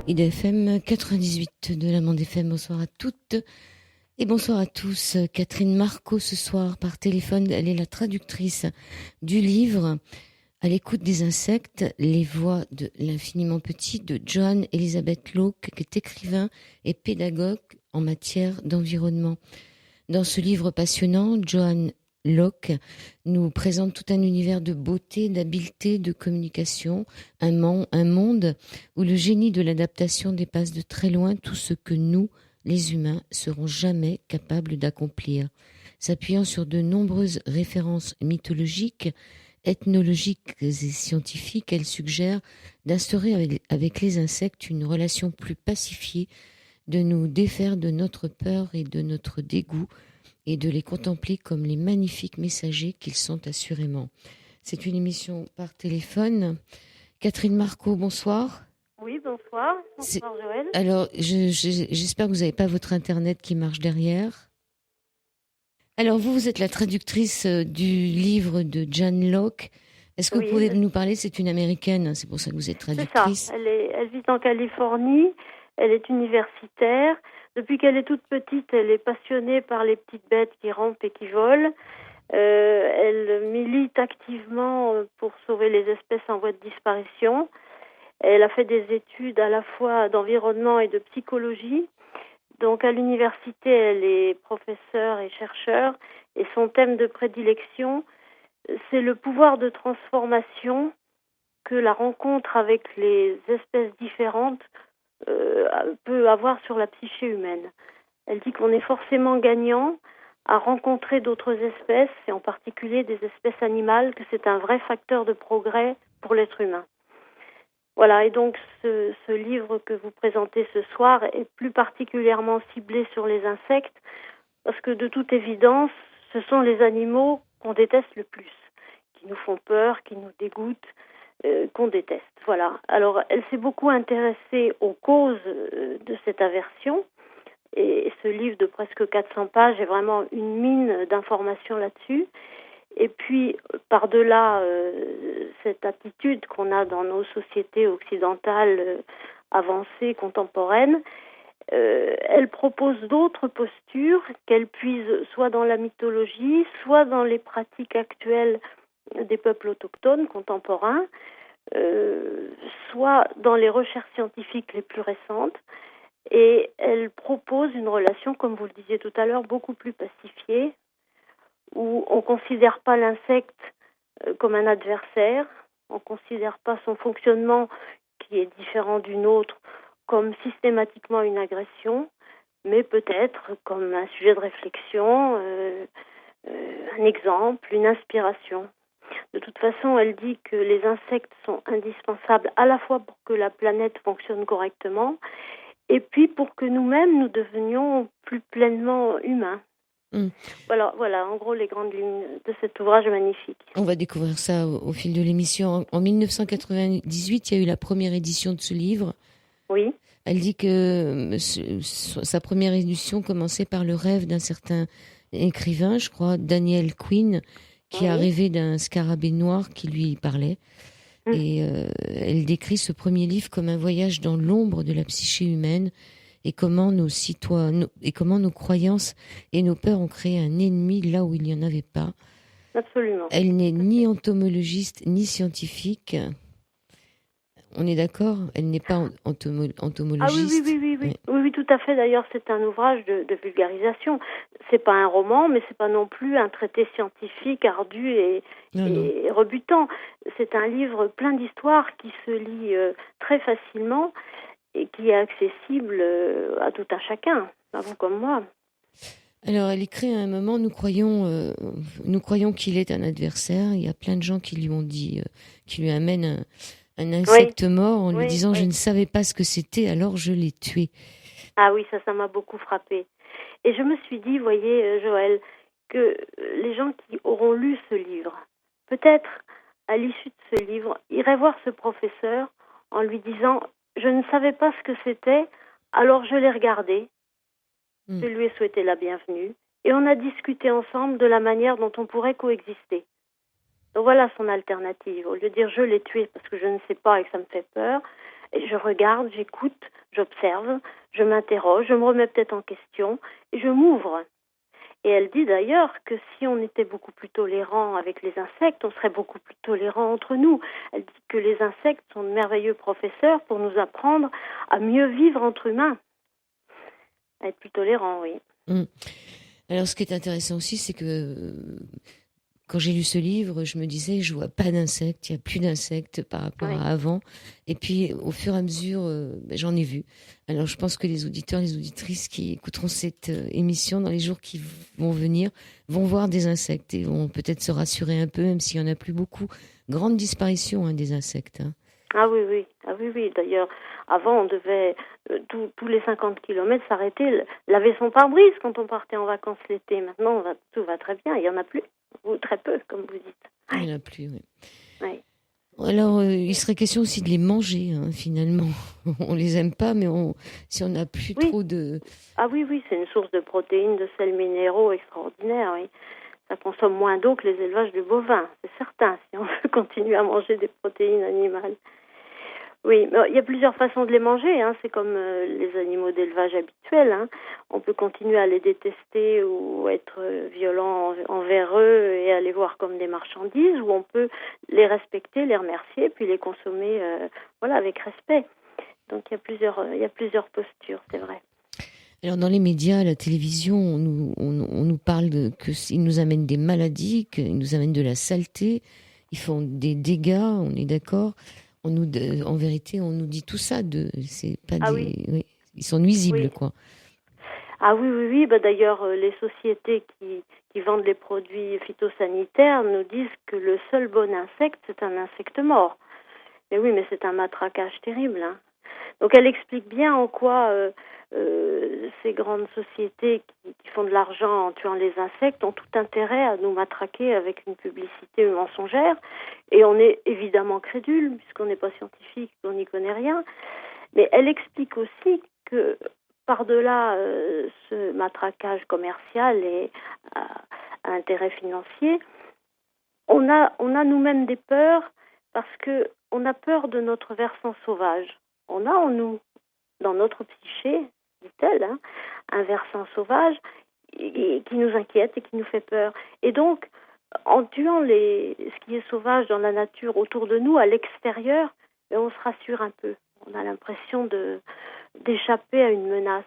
IDFM 98 de la Bande FM. Bonsoir à toutes et bonsoir à tous. Catherine Marco ce soir par téléphone. Elle est la traductrice du livre À l'écoute des insectes, les voix de l'infiniment petit de Johann Elisabeth Locke, qui est écrivain et pédagogue en matière d'environnement. Dans ce livre passionnant, Johann Locke nous présente tout un univers de beauté, d'habileté, de communication, un monde où le génie de l'adaptation dépasse de très loin tout ce que nous, les humains, serons jamais capables d'accomplir. S'appuyant sur de nombreuses références mythologiques, ethnologiques et scientifiques, elle suggère d'instaurer avec les insectes une relation plus pacifiée, de nous défaire de notre peur et de notre dégoût, et de les contempler comme les magnifiques messagers qu'ils sont assurément. C'est une émission par téléphone. Catherine Marco, bonsoir. Oui, bonsoir. Bonsoir, Joël. Alors, j'espère que vous n'avez pas votre Internet qui marche derrière. Alors, vous êtes la traductrice du livre de Johann Locke. Est-ce que vous pouvez nous parler? C'est une Américaine, c'est pour ça que vous êtes traductrice. C'est ça. Elle vit en Californie. Elle est universitaire. Depuis qu'elle est toute petite, elle est passionnée par les petites bêtes qui rampent et qui volent. Elle milite activement pour sauver les espèces en voie de disparition. Elle a fait des études à la fois d'environnement et de psychologie. Donc à l'université, elle est professeure et chercheur. Et son thème de prédilection, c'est le pouvoir de transformation que la rencontre avec les espèces différentes peut avoir sur la psyché humaine. Elle dit qu'on est forcément gagnant à rencontrer d'autres espèces, et en particulier des espèces animales, que c'est un vrai facteur de progrès pour l'être humain. Voilà, et donc ce livre que vous présentez ce soir est plus particulièrement ciblé sur les insectes, parce que de toute évidence, ce sont les animaux qu'on déteste le plus, qui nous font peur, qui nous dégoûtent, qu'on déteste. Voilà. Alors, elle s'est beaucoup intéressée aux causes de cette aversion, et ce livre de presque 400 pages est vraiment une mine d'informations là-dessus. Et puis, par-delà cette attitude qu'on a dans nos sociétés occidentales avancées, contemporaines, elle propose d'autres postures qu'elle puise soit dans la mythologie, soit dans les pratiques actuelles des peuples autochtones contemporains, soit dans les recherches scientifiques les plus récentes. Et elle propose une relation, comme vous le disiez tout à l'heure, beaucoup plus pacifiée, où on ne considère pas l'insecte comme un adversaire, on ne considère pas son fonctionnement, qui est différent du nôtre, comme systématiquement une agression, mais peut-être comme un sujet de réflexion, un exemple, une inspiration. De toute façon, elle dit que les insectes sont indispensables à la fois pour que la planète fonctionne correctement et puis pour que nous-mêmes, nous devenions plus pleinement humains. Voilà, en gros, les grandes lignes de cet ouvrage magnifique. On va découvrir ça au fil de l'émission. En 1998, il y a eu la première édition de ce livre. Oui. Elle dit que sa première édition commençait par le rêve d'un certain écrivain, je crois, Daniel Quinn, qui a rêvé d'un scarabée noir qui lui parlait. Et elle décrit ce premier livre comme un voyage dans l'ombre de la psyché humaine et comment comment nos croyances et nos peurs ont créé un ennemi là où il n'y en avait pas. Absolument. Elle n'est ni entomologiste ni scientifique. On est d'accord? Elle n'est pas entomologiste. Ah oui, tout à fait. D'ailleurs, c'est un ouvrage de vulgarisation. C'est pas un roman, mais c'est pas non plus un traité scientifique ardu et rebutant. C'est un livre plein d'histoires qui se lit très facilement et qui est accessible à tout un chacun, à vous comme moi. Alors, elle écrit à un moment, nous croyons qu'il est un adversaire. Il y a plein de gens qui lui ont dit, qui lui amènent un insecte mort en lui disant je ne savais pas ce que c'était, alors je l'ai tué. Ah oui, ça m'a beaucoup frappée. Et je me suis dit, voyez, Joël, que les gens qui auront lu ce livre, peut-être à l'issue de ce livre, iraient voir ce professeur en lui disant je ne savais pas ce que c'était, alors je l'ai regardé, je lui ai souhaité la bienvenue, et on a discuté ensemble de la manière dont on pourrait coexister. Donc voilà son alternative. Au lieu de dire je l'ai tué parce que je ne sais pas et que ça me fait peur, Et je regarde, j'écoute, j'observe, je m'interroge, je me remets peut-être en question et je m'ouvre. Et elle dit d'ailleurs que si on était beaucoup plus tolérant avec les insectes, on serait beaucoup plus tolérant entre nous. Elle dit que les insectes sont de merveilleux professeurs pour nous apprendre à mieux vivre entre humains, à être plus tolérants, oui. Alors, ce qui est intéressant aussi, c'est que quand j'ai lu ce livre, je me disais, je vois pas d'insectes, il y a plus d'insectes par rapport à avant. Et puis, au fur et à mesure, j'en ai vu. Alors, je pense que les auditeurs, les auditrices qui écouteront cette émission dans les jours qui vont venir vont voir des insectes et vont peut-être se rassurer un peu, même s'il y en a plus beaucoup. Grande disparition des insectes. Ah oui. D'ailleurs, avant, on devait tous les 50 kilomètres s'arrêter, laver son pare-brise quand on partait en vacances l'été. Maintenant, tout va très bien. Il y en a plus, ou très peu, comme vous dites. Il n'y en a plus, oui. Alors, il serait question aussi de les manger, finalement. On les aime pas, mais si on n'a plus trop de... Ah oui, c'est une source de protéines, de sels minéraux extraordinaire, oui. Ça consomme moins d'eau que les élevages de bovins, c'est certain, si on veut continuer à manger des protéines animales. Oui, mais il y a plusieurs façons de les manger, c'est comme les animaux d'élevage habituels. On peut continuer à les détester ou être violent envers eux et à les voir comme des marchandises, ou on peut les respecter, les remercier, puis les consommer avec respect. Donc il y a plusieurs postures, c'est vrai. Alors dans les médias, à la télévision, on nous parle qu'ils nous amènent des maladies, qu'ils nous amènent de la saleté, ils font des dégâts, on est d'accord. En vérité, on nous dit tout ça. C'est pas oui, ils sont nuisibles, quoi. Ah oui. D'ailleurs, les sociétés qui vendent les produits phytosanitaires nous disent que le seul bon insecte, c'est un insecte mort. Mais oui, mais c'est un matraquage terrible. Donc elle explique bien en quoi ces grandes sociétés qui font de l'argent en tuant les insectes ont tout intérêt à nous matraquer avec une publicité mensongère. Et on est évidemment crédule, puisqu'on n'est pas scientifique, on n'y connaît rien. Mais elle explique aussi que par-delà ce matraquage commercial et à intérêt financier, on a nous-mêmes des peurs parce que on a peur de notre versant sauvage. On a en nous, dans notre psyché, dit-elle, un versant sauvage qui nous inquiète et qui nous fait peur. Et donc, en tuant ce qui est sauvage dans la nature autour de nous, à l'extérieur, on se rassure un peu. On a l'impression d'échapper à une menace.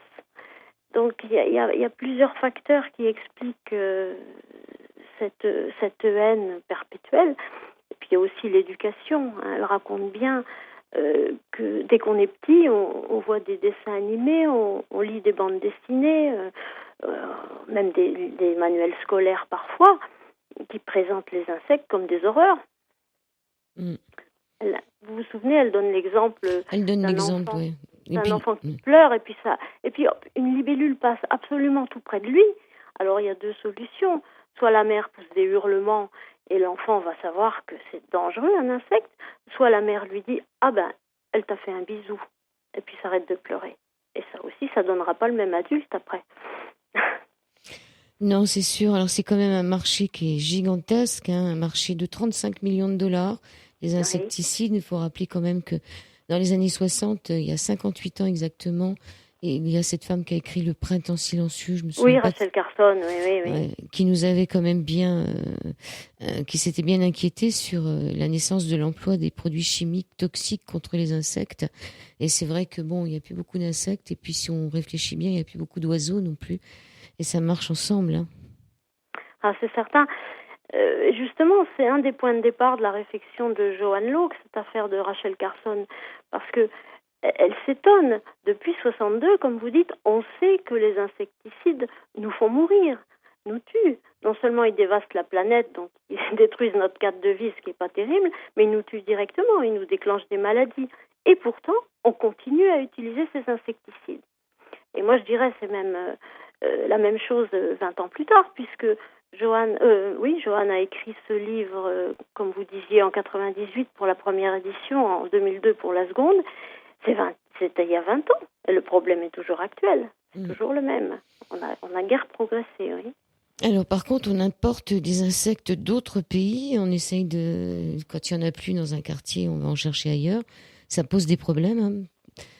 Donc, il y a plusieurs facteurs qui expliquent cette haine perpétuelle. Et puis, il y a aussi l'éducation. Elle raconte bien que dès qu'on est petit, on voit des dessins animés, on lit des bandes dessinées, même des manuels scolaires parfois, qui présentent les insectes comme des horreurs. Vous vous souvenez, elle donne l'exemple d'un enfant qui pleure, et puis une libellule passe absolument tout près de lui. Alors il y a deux solutions. Soit la mère pousse des hurlements et l'enfant va savoir que c'est dangereux, un insecte, soit la mère lui dit « Ah ben, elle t'a fait un bisou », et puis s'arrête de pleurer. Et ça aussi, ça donnera pas le même adulte après. Non, c'est sûr. Alors c'est quand même un marché qui est gigantesque, un marché de 35 millions de dollars. Les insecticides, il faut rappeler quand même que dans les années 60, il y a 58 ans exactement, et il y a cette femme qui a écrit Le Printemps silencieux, je me souviens pas. Rachel Carson, oui. Ouais, qui nous avait quand même qui s'était bien inquiété sur la naissance de l'emploi des produits chimiques toxiques contre les insectes. Et c'est vrai que il n'y a plus beaucoup d'insectes, et puis si on réfléchit bien, il n'y a plus beaucoup d'oiseaux non plus. Et ça marche ensemble. Ah, c'est certain. Justement, c'est un des points de départ de la réflexion de Joanne Laux, cette affaire de Rachel Carson, parce que elle s'étonne. Depuis 62, comme vous dites, on sait que les insecticides nous font mourir, nous tuent. Non seulement ils dévastent la planète, donc ils détruisent notre cadre de vie, ce qui n'est pas terrible, mais ils nous tuent directement, ils nous déclenchent des maladies. Et pourtant, on continue à utiliser ces insecticides. Et moi, je dirais c'est même la même chose 20 ans plus tard, puisque Joanne a écrit ce livre, comme vous disiez, en 98 pour la première édition, en 2002 pour la seconde. C'était il y a 20 ans. Et le problème est toujours actuel. C'est toujours le même. On a guère progressé, oui. Alors, par contre, on importe des insectes d'autres pays. On essaye quand il n'y en a plus dans un quartier, on va en chercher ailleurs. ça pose des problèmes, hein.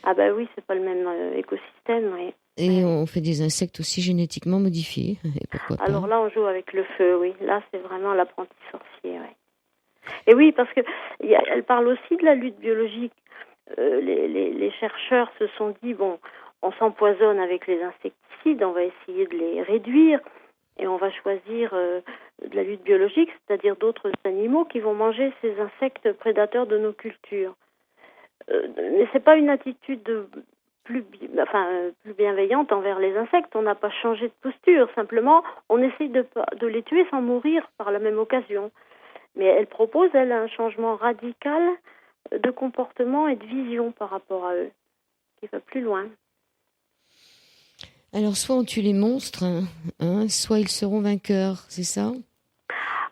Ah bah oui, c'est pas le même écosystème, oui. Et Ouais. on fait des insectes aussi génétiquement modifiés, et pourquoi pas. Alors là, on joue avec le feu, oui. Là, c'est vraiment l'apprenti sorcier, oui. Et oui, parce que elle parle aussi de la lutte biologique. Les chercheurs se sont dit, bon, on s'empoisonne avec les insecticides, on va essayer de les réduire et on va choisir de la lutte biologique, c'est-à-dire d'autres animaux qui vont manger ces insectes prédateurs de nos cultures. Mais c'est pas une attitude plus bienveillante envers les insectes. On n'a pas changé de posture. Simplement, on essaye de les tuer sans mourir par la même occasion. Mais elle propose, elle, un changement radical de comportement et de vision par rapport à eux, qui va plus loin. Alors, soit on tue les monstres, hein, soit ils seront vainqueurs, c'est ça?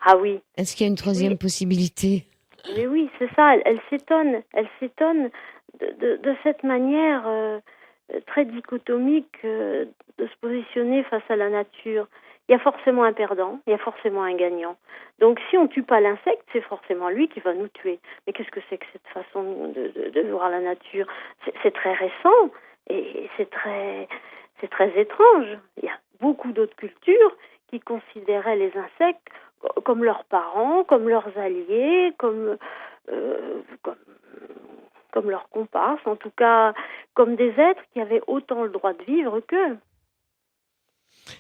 Ah oui. Est-ce qu'il y a une troisième Oui. possibilité? Mais oui, c'est ça. Elle s'étonne de cette manière très dichotomique de se positionner face à la nature. Il y a forcément un perdant, il y a forcément un gagnant. Donc si on tue pas l'insecte, c'est forcément lui qui va nous tuer. Mais qu'est-ce que c'est que cette façon de voir la nature? C'est très récent et c'est très étrange. Il y a beaucoup d'autres cultures qui considéraient les insectes comme leurs parents, comme leurs alliés, euh, comme, comme leurs comparses, en tout cas comme des êtres qui avaient autant le droit de vivre qu'eux.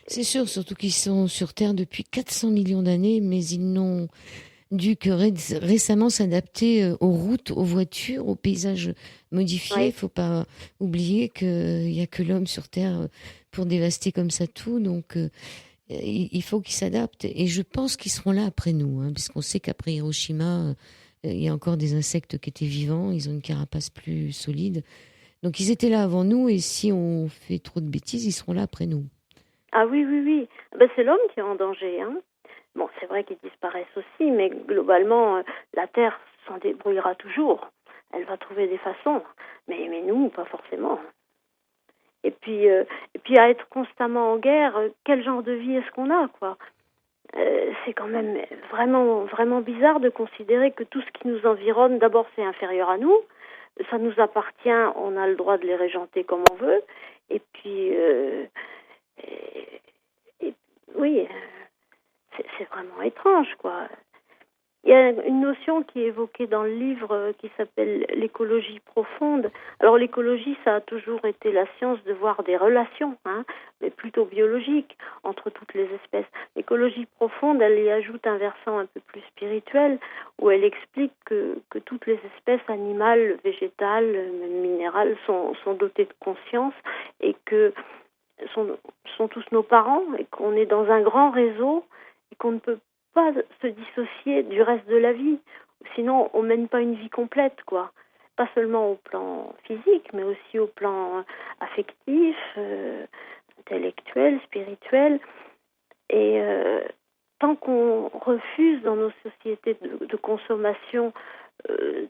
C'est sûr, surtout qu'ils sont sur Terre depuis 400 millions d'années, mais ils n'ont dû que récemment s'adapter aux routes, aux voitures, aux paysages modifiés. Il Oui. faut pas oublier qu'il n'y a que l'homme sur Terre pour dévaster comme ça tout. Donc, il faut qu'ils s'adaptent. Et je pense qu'ils seront là après nous, hein, puisqu'on sait qu'après Hiroshima, il y a encore des insectes qui étaient vivants. Ils ont une carapace plus solide. Donc, ils étaient là avant nous. Et si on fait trop de bêtises, ils seront là après nous. Ah oui, oui, oui. Ben, c'est l'homme qui est en danger, hein. Bon, c'est vrai qu'ils disparaissent aussi, mais globalement, la Terre s'en débrouillera toujours. Elle va trouver des façons. Mais nous, pas forcément. Et puis à être constamment en guerre, quel genre de vie est-ce qu'on a, quoi? C'est quand même vraiment, vraiment bizarre de considérer que tout ce qui nous environne, d'abord, c'est inférieur à nous. Ça nous appartient, on a le droit de les régenter comme on veut. Et puis, et- et- oui, c'est vraiment étrange, quoi. Il y a une notion qui est évoquée dans le livre qui s'appelle l'écologie profonde. Alors l'écologie, ça a toujours été la science de voir des relations, hein, mais plutôt biologiques, entre toutes les espèces. L'écologie profonde, elle y ajoute un versant un peu plus spirituel, où elle explique que toutes les espèces animales, végétales, même minérales, sont dotées de conscience et que sont tous nos parents et qu'on est dans un grand réseau et qu'on ne peut pas se dissocier du reste de la vie. Sinon, on mène pas une vie complète, quoi. Pas seulement au plan physique, mais aussi au plan affectif, intellectuel, spirituel. Et tant qu'on refuse dans nos sociétés de consommation euh,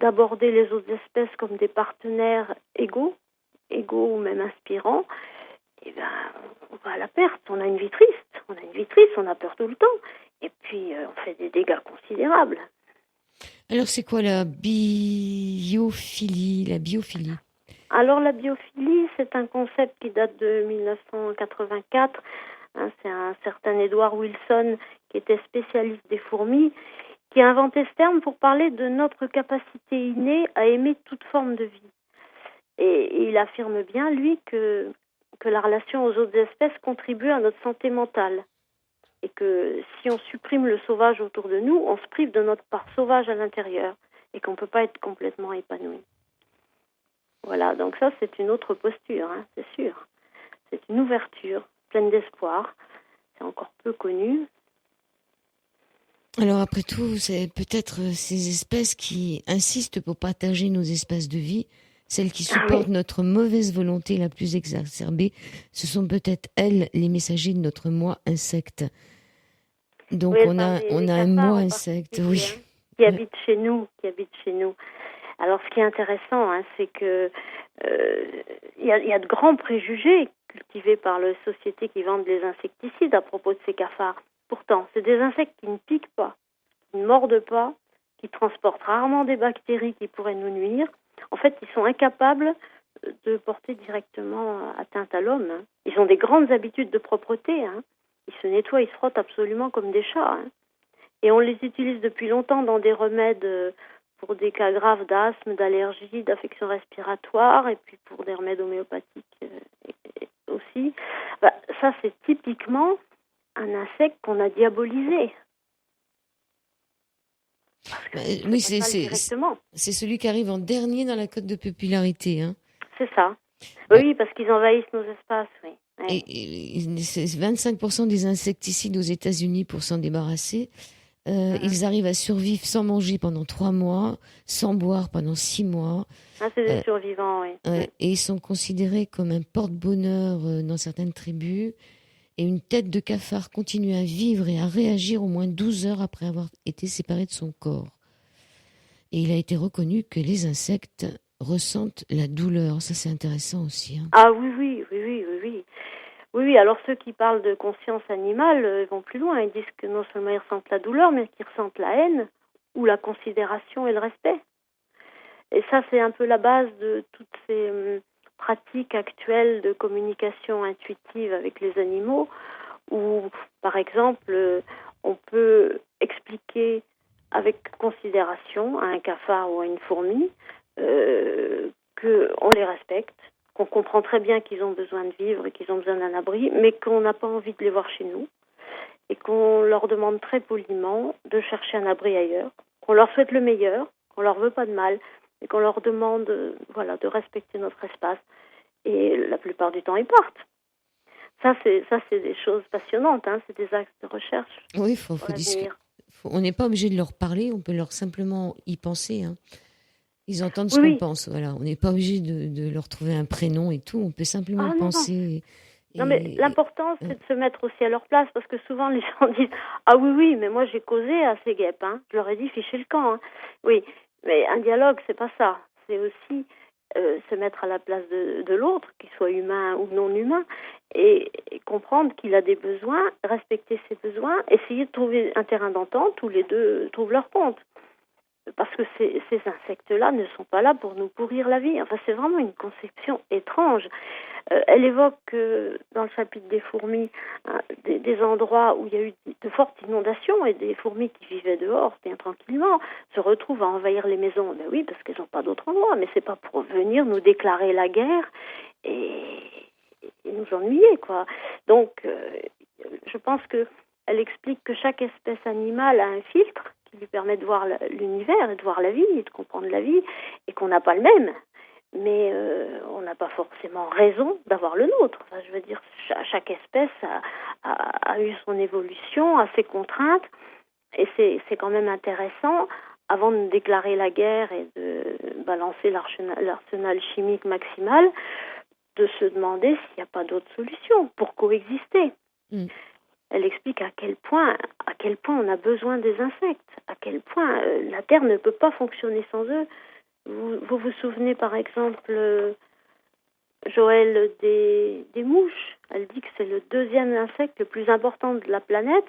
d'aborder les autres espèces comme des partenaires égaux ou même inspirants, eh ben, on va à la perte. On a une vie triste. On a peur tout le temps. Et puis, on fait des dégâts considérables. Alors, c'est quoi la biophilie? La biophilie. Alors, la biophilie, c'est un concept qui date de 1984. Hein, c'est un certain Edward Wilson, qui était spécialiste des fourmis, qui a inventé ce terme pour parler de notre capacité innée à aimer toute forme de vie. Et il affirme bien, lui, que la relation aux autres espèces contribue à notre santé mentale. Et que si on supprime le sauvage autour de nous, on se prive de notre part sauvage à l'intérieur. Et qu'on ne peut pas être complètement épanoui. Voilà, donc ça, c'est une autre posture, hein, c'est sûr. C'est une ouverture pleine d'espoir. C'est encore peu connu. Alors, après tout, c'est peut-être ces espèces qui insistent pour partager nos espaces de vie, celles qui supportent notre mauvaise volonté la plus exacerbée. Ce sont peut-être elles les messagers de notre moi insecte. Donc, Oui, on a un moi insecte, oui. Hein, qui habite chez nous. Alors, ce qui est intéressant, hein, c'est que y a de grands préjugés cultivés par les sociétés qui vendent les insecticides à propos de ces cafards. Pourtant, c'est des insectes qui ne piquent pas, qui ne mordent pas, qui qui transportent rarement des bactéries qui pourraient nous nuire. En fait, ils sont incapables de porter directement atteinte à l'homme. Hein. Ils ont des grandes habitudes de propreté. Hein. Ils se nettoient, ils se frottent absolument comme des chats. Hein. Et on les utilise depuis longtemps dans des remèdes pour des cas graves d'asthme, d'allergie, d'affections respiratoires, et puis pour des remèdes homéopathiques aussi. Ça, c'est typiquement un insecte qu'on a diabolisé. Oui, c'est celui qui arrive en dernier dans la cote de popularité. Hein. C'est ça. Oui, parce qu'ils envahissent nos espaces, oui. Ouais. Et c'est 25% des insecticides aux États-Unis pour s'en débarrasser. Ils arrivent à survivre sans manger pendant 3 mois, sans boire pendant 6 mois. C'est des survivants, oui. Et ils sont considérés comme un porte-bonheur dans certaines tribus. Et une tête de cafard continue à vivre et à réagir au moins 12 heures après avoir été séparée de son corps. Et il a été reconnu que les insectes ressentent la douleur. Ça, c'est intéressant aussi. Hein. Ah oui. Oui, alors ceux qui parlent de conscience animale vont plus loin. Ils disent que non seulement ils ressentent la douleur, mais qu'ils ressentent la haine ou la considération et le respect. Et ça, c'est un peu la base de toutes ces pratiques actuelles de communication intuitive avec les animaux, où, par exemple, on peut expliquer avec considération à un cafard ou à une fourmi qu'on les respecte, qu'on comprend très bien qu'ils ont besoin de vivre et qu'ils ont besoin d'un abri, mais qu'on n'a pas envie de les voir chez nous, et qu'on leur demande très poliment de chercher un abri ailleurs, qu'on leur souhaite le meilleur, qu'on leur veut pas de mal, et qu'on leur demande de respecter notre espace. Et la plupart du temps, ils partent. Ça, c'est des choses passionnantes, hein, c'est des axes de recherche. Oui, faut discuter. On n'est pas obligé de leur parler, on peut leur simplement y penser. Hein. Ils entendent ce qu'on pense. Voilà. On n'est pas obligé de leur trouver un prénom et tout. On peut simplement penser. Non, mais l'important, c'est de se mettre aussi à leur place, parce que souvent, les gens disent « Ah oui, mais moi, j'ai causé à ces guêpes. Hein. Je leur ai dit, fichez le camp. Hein. » Oui, mais un dialogue, c'est pas ça. C'est aussi se mettre à la place de l'autre, qu'il soit humain ou non humain, et comprendre qu'il a des besoins, respecter ses besoins, essayer de trouver un terrain d'entente où les deux trouvent leur compte. Parce que ces insectes-là ne sont pas là pour nous pourrir la vie. Enfin, c'est vraiment une conception étrange. Elle évoque dans le chapitre des fourmis des endroits où il y a eu de fortes inondations et des fourmis qui vivaient dehors bien tranquillement se retrouvent à envahir les maisons. Ben oui, parce qu'elles n'ont pas d'autre endroit, mais c'est pas pour venir nous déclarer la guerre et nous ennuyer, quoi. Donc, je pense que elle explique que chaque espèce animale a un filtre qui lui permet de voir l'univers et de voir la vie et de comprendre la vie, et qu'on n'a pas le même. Mais on n'a pas forcément raison d'avoir le nôtre. Enfin, je veux dire, chaque espèce a eu son évolution, a ses contraintes, et c'est quand même intéressant, avant de déclarer la guerre et de balancer l'arsenal chimique maximal, de se demander s'il n'y a pas d'autre solution pour coexister. Elle explique à quel point on a besoin des insectes, à quel point la Terre ne peut pas fonctionner sans eux. Vous vous souvenez par exemple, Joël, des mouches. Elle dit que c'est le 2e insecte le plus important de la planète.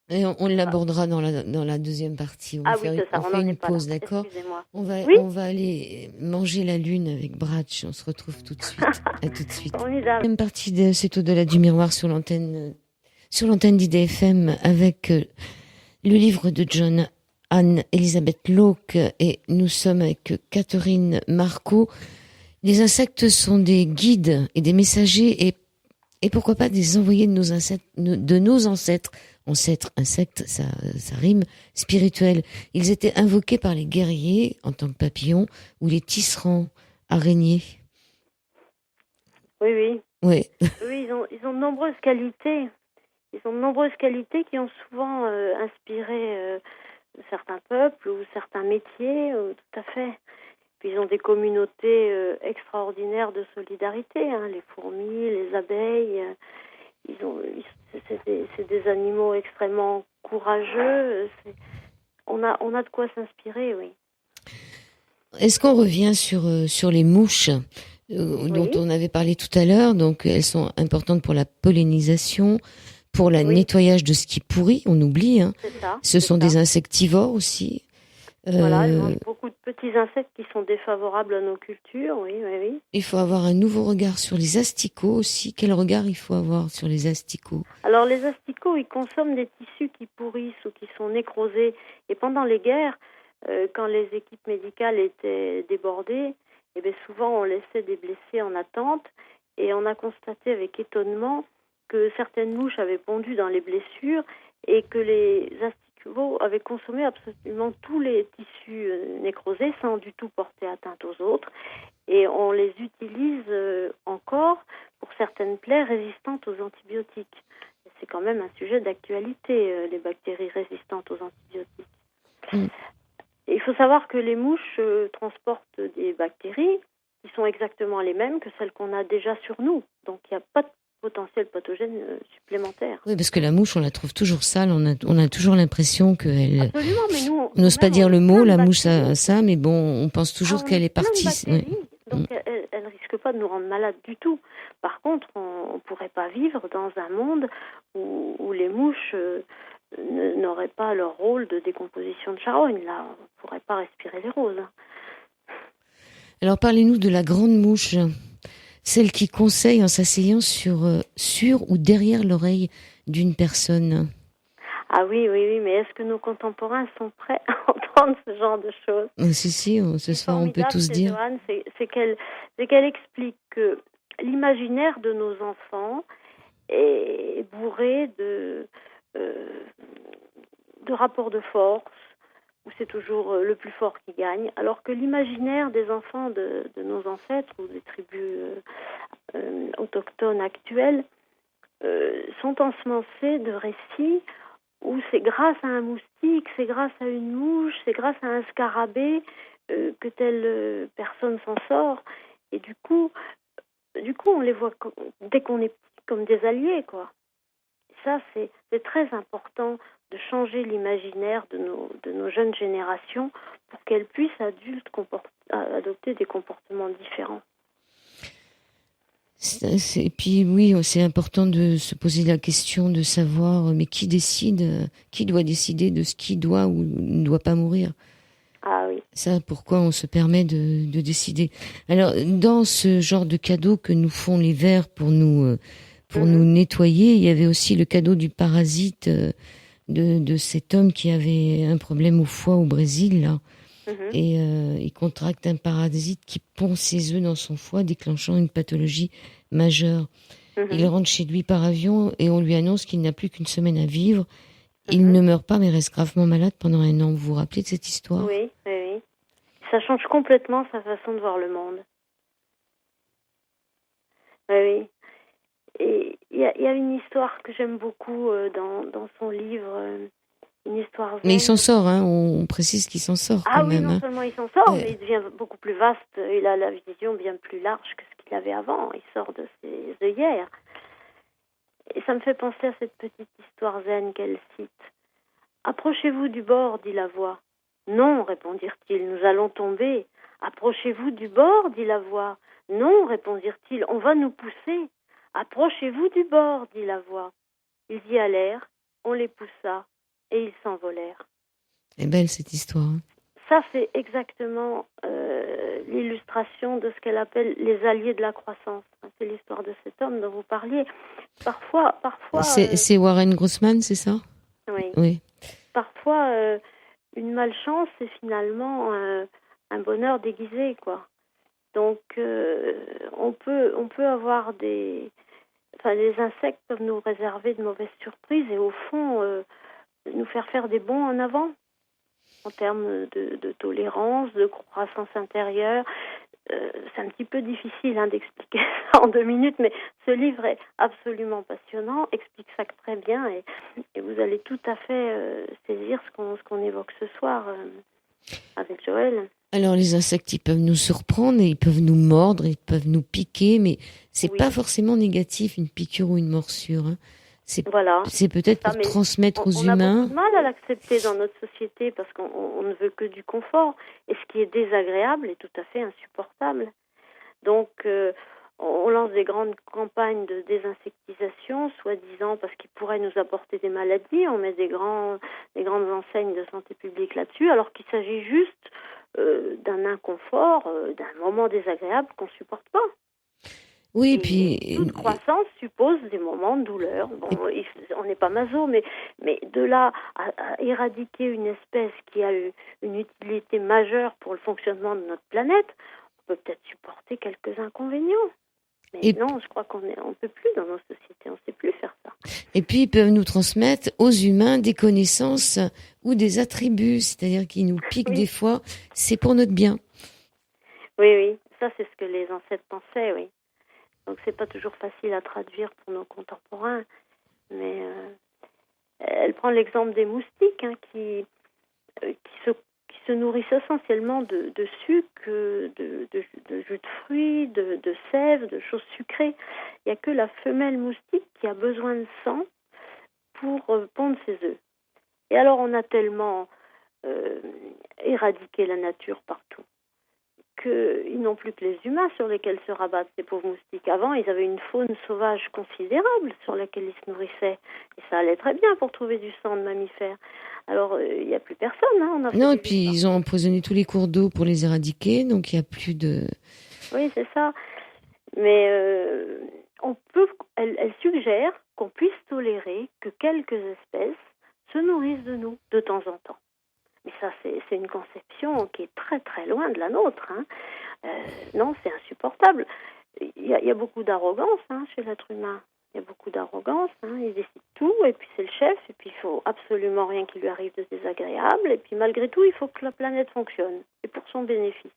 Et on l'abordera dans la deuxième partie. On fait une pause, d'accord ? On va aller manger la lune avec Bratch. On se retrouve tout de suite. À tout de suite. Deuxième partie de C'est au-delà du miroir sur l'antenne d'IDFM avec le livre de John Anne-Elisabeth Locke, et nous sommes avec Catherine Marco. Les insectes sont des guides et des messagers, et pourquoi pas des envoyés de nos ancêtres. Insectes, ça rime, spirituels. Ils étaient invoqués par les guerriers en tant que papillons ou les tisserands, araignées. Oui. Oui, ils ont de nombreuses qualités. Ils ont de nombreuses qualités qui ont souvent inspiré certains peuples ou certains métiers, tout à fait. Puis ils ont des communautés extraordinaires de solidarité, hein, les fourmis, les abeilles. C'est des animaux extrêmement courageux. On a de quoi s'inspirer, oui. Est-ce qu'on revient sur les mouches dont on avait parlé tout à l'heure? Donc elles sont importantes pour la pollinisation, pour le nettoyage de ce qui pourrit, on oublie. Hein. C'est ça, Ce sont des insectivores aussi. Voilà, elles Euh, mangent beaucoup de petits insectes qui sont défavorables à nos cultures, oui, oui, oui. il faut avoir un nouveau regard sur les asticots aussi. Quel regard il faut avoir sur les asticots? Alors les asticots, ils consomment des tissus qui pourrissent ou qui sont nécrosés. Et pendant les guerres, quand les équipes médicales étaient débordées, eh bien souvent on laissait des blessés en attente. Et on a constaté avec étonnement que certaines mouches avaient pondu dans les blessures et que les asticots avaient consommé absolument tous les tissus nécrosés sans du tout porter atteinte aux autres. Et on les utilise encore pour certaines plaies résistantes aux antibiotiques. C'est quand même un sujet d'actualité, les bactéries résistantes aux antibiotiques. Mm. Et il faut savoir que les mouches transportent des bactéries qui sont exactement les mêmes que celles qu'on a déjà sur nous. Donc il n'y a pas de potentiel pathogène supplémentaire. Oui, parce que la mouche, on la trouve toujours sale. On a toujours l'impression qu'elle... Absolument, mais nous, On n'ose pas dire on le a mot, plein de la mouche, bactéries. ça, mais bon, on pense toujours On qu'elle est plein de partie. bactéries, Ouais. donc elle ne risque pas de nous rendre malades du tout. Par contre, on ne pourrait pas vivre dans un monde où les mouches n'auraient pas leur rôle de décomposition de charogne. Là, on ne pourrait pas respirer les roses. Alors parlez-nous de la grande mouche, celle qui conseille en s'asseyant sur ou derrière l'oreille d'une personne. Ah oui, oui, oui, mais est-ce que nos contemporains sont prêts à entendre ce genre de choses? Si, ce soir on peut tous C'est dire. Joanne, c'est qu'elle explique que l'imaginaire de nos enfants est bourré euh, de rapports de force, où c'est toujours le plus fort qui gagne, alors que l'imaginaire des enfants de nos ancêtres ou des tribus autochtones actuelles sont ensemencés de récits où c'est grâce à un moustique, c'est grâce à une mouche, c'est grâce à un scarabée que telle personne s'en sort. Et du coup, on les voit dès qu'on est petit comme des alliés, quoi. Ça, c'est très important de changer l'imaginaire de nos jeunes générations pour qu'elles puissent, adultes, adopter des comportements différents. Et puis oui, c'est important de se poser la question de savoir, mais qui décide, qui doit décider de ce qui doit ou ne doit pas mourir. Ah oui. Ça, pourquoi on se permet de décider. Alors, dans ce genre de cadeau que nous font les vers pour nous nettoyer, il y avait aussi le cadeau du parasite de cet homme qui avait un problème au foie au Brésil, là. Et il contracte un parasite qui pond ses œufs dans son foie, déclenchant une pathologie majeure. Il rentre chez lui par avion et on lui annonce qu'il n'a plus qu'une semaine à vivre. Il ne meurt pas mais reste gravement malade pendant 1 an. Vous vous rappelez de cette histoire? Oui, oui, oui. Ça change complètement sa façon de voir le monde. Oui, oui. Et il y a une histoire que j'aime beaucoup dans son livre, une histoire zen. Mais il s'en sort, hein, on précise qu'il s'en sort quand même. Non seulement il s'en sort, mais il devient beaucoup plus vaste. Il a la vision bien plus large que ce qu'il avait avant. Il sort de ses œillères. Et ça me fait penser à cette petite histoire zen qu'elle cite. « Approchez-vous du bord, dit la voix. »« Non, répondirent-ils, nous allons tomber. »« Approchez-vous du bord, dit la voix. »« Non, répondirent-ils, on va nous pousser. »« Approchez-vous du bord, dit la voix. » Ils y allèrent, on les poussa, et ils s'envolèrent. Elle est belle cette histoire. Hein. Ça, c'est exactement l'illustration de ce qu'elle appelle les alliés de la croissance. C'est l'histoire de cet homme dont vous parliez. Parfois. C'est Warren Grossman, c'est ça? Oui. Oui. Parfois, une malchance, c'est finalement un bonheur déguisé, quoi. Donc, on peut avoir les insectes peuvent nous réserver de mauvaises surprises et au fond, nous faire des bonds en avant. En termes de tolérance, de croissance intérieure. C'est un petit peu difficile d'expliquer ça en 2 minutes, mais ce livre est absolument passionnant, explique ça très bien et vous allez tout à fait saisir ce qu'on évoque ce soir avec Joël. Alors les insectes, ils peuvent nous surprendre, ils peuvent nous mordre, ils peuvent nous piquer, mais c'est pas forcément négatif une piqûre ou une morsure. Hein. C'est peut-être pour transmettre aux humains. On a beaucoup de mal à l'accepter dans notre société parce qu'on ne veut que du confort. Et ce qui est désagréable est tout à fait insupportable. Donc, on lance des grandes campagnes de désinsectisation, soi-disant parce qu'ils pourraient nous apporter des maladies. On met des grandes enseignes de santé publique là-dessus, alors qu'il s'agit juste d'un inconfort, d'un moment désagréable qu'on supporte pas. Oui, Et puis toute croissance suppose des moments de douleur. Bon, on n'est pas maso, mais de là à éradiquer une espèce qui a une utilité majeure pour le fonctionnement de notre planète, on peut peut-être supporter quelques inconvénients. Mais non, je crois qu'on peut plus dans nos sociétés, on ne sait plus faire ça. Et puis, ils peuvent nous transmettre aux humains des connaissances ou des attributs, c'est-à-dire qu'ils nous piquent des fois, c'est pour notre bien. Oui, ça c'est ce que les ancêtres pensaient, oui. Donc c'est pas toujours facile à traduire pour nos contemporains, mais elle prend l'exemple des moustiques qui se nourrissent essentiellement de sucre, de jus de fruits, de sève, de choses sucrées. Il n'y a que la femelle moustique qui a besoin de sang pour pondre ses œufs. Et alors on a tellement éradiqué la nature partout qu'ils n'ont plus que les humains sur lesquels se rabattent ces pauvres moustiques. Avant, ils avaient une faune sauvage considérable sur laquelle ils se nourrissaient. Et ça allait très bien pour trouver du sang de mammifères. Alors, il n'y a plus personne. Non, et puis ils ont empoisonné tous les cours d'eau pour les éradiquer, donc il n'y a plus de... Oui, c'est ça. Mais elle suggère qu'on puisse tolérer que quelques espèces se nourrissent de nous de temps en temps. Mais ça, c'est une conception qui est très très loin de la nôtre. Non, c'est insupportable. Il y a beaucoup d'arrogance chez l'être humain. Il y a beaucoup d'arrogance. Il décide tout, et puis c'est le chef, et puis il faut absolument rien qui lui arrive de désagréable, et puis malgré tout, il faut que la planète fonctionne, et pour son bénéfice.